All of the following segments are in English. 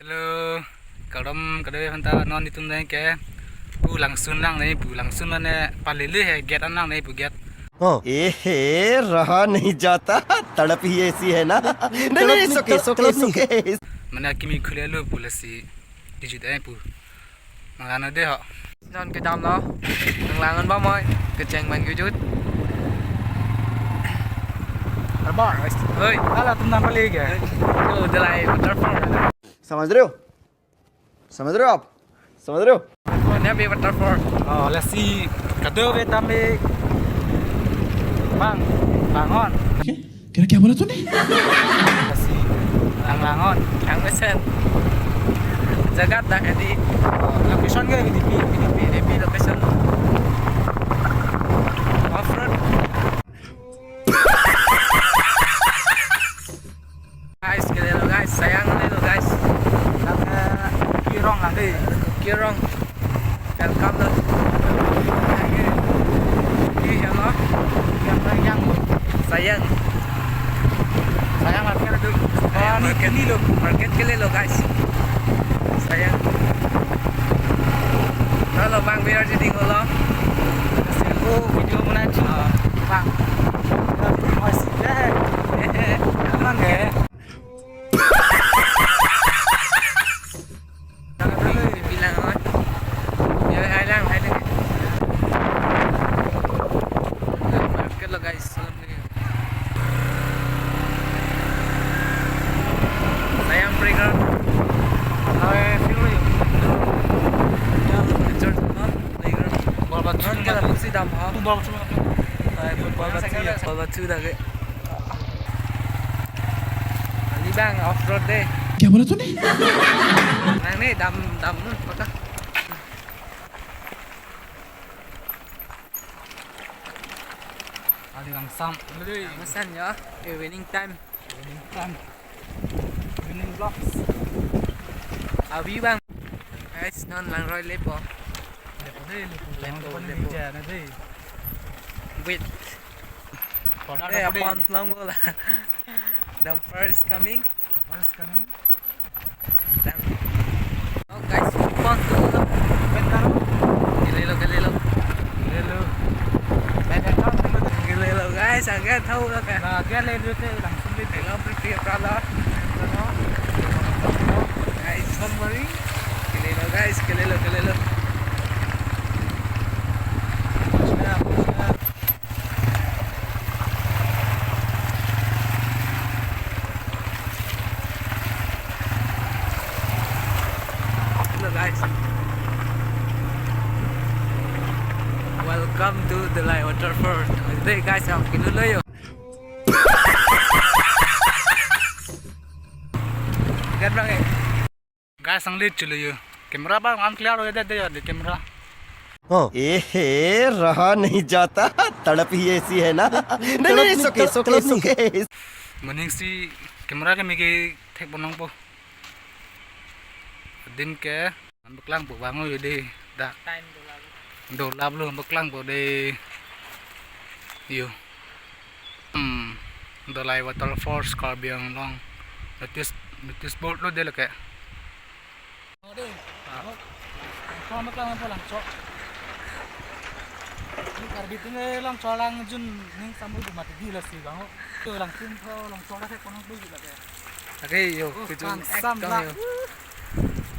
Hello, cậu đông cái đây hắn ta non đi tung đây cái bu lăng xuân năng này bu lăng xuân này palili है get năng này bu get ए रहा नहीं जाता तड़प ही ऐसी है ना नहीं नहीं सोके सोके सोके mana kimi khule lu bu lasi dijut ai bu mangana de họ non cái đam đó đừng làm ăn bao môi cái chèn bằng cái chút arba ơi ala tum nam pali ke rồi từ lại waterfall समझ रहे हो आप समझ रहे हो nè bị waterfall oh lasi kado ve tambe bang bangon Kira क्या बोला तूने lasi langon ang besen Jakarta di location ke PDP location off road guys kali lo guys sayang nih lo guys kirong nanti Kirong welcome lo ini hello yang sayang sayang market itu oh ni kini lo market kali lo guys sayang halo bang biar jadi ngolo oh video mana sih bang masih deh aman ke bilang apa ya hai lang market lo guys sayang breaker non cái là bút xì đầm hả? Ball batu dah ke? Ni bang off road deh. क्या बोला तूने Nang ni dam nun apa? ada langsam lebih Pesan ya, evening time. kan winning blocks Abi bang. Guys, non lang roy lepo. lepo nanti Wait. Eh, upon long bola. Dumper is coming. harus kami Oh guys, upon bola. benar Gelelo. hello Gelelo guys, agak tahu lah kan. nah dia lele tu langsung di Hello, prepare prala. Guys, submarine. Gelelo guys, gelelo. Hello guys. Welcome to the Light Waterfall. Today guys, I'm dulu yo. Gan bang eh. guys sang lihat culu yo kamera bang am clear हो गया दे दे kamera ए रहा नहीं जाता तड़प ही ऐसी है ना नहीं नहीं सोके सोके सोके mending si kamera ke miki tek bonong po din ke beklang po bango yo di dak Time tu lah. do lab lu beklang po di yo the live waterfall scorpion long notice board lo de lo ke Kau beklang po lang so ini karbit ini lang so lang jun ning sambil mati gila sih bango tu lang sim po lang so tek bonong po gila ke Okay yo, kudu sam sam lah. yo.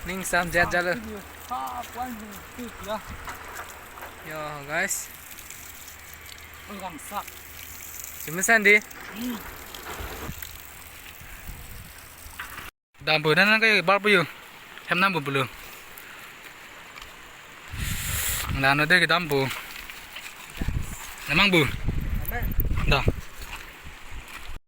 Ning sam jet jalo. Yo guys, simusan di. Đàm bữa nó cái bao nhiêu em năm bữa bữa là nó đây cái đám bữa nó mang bữa đó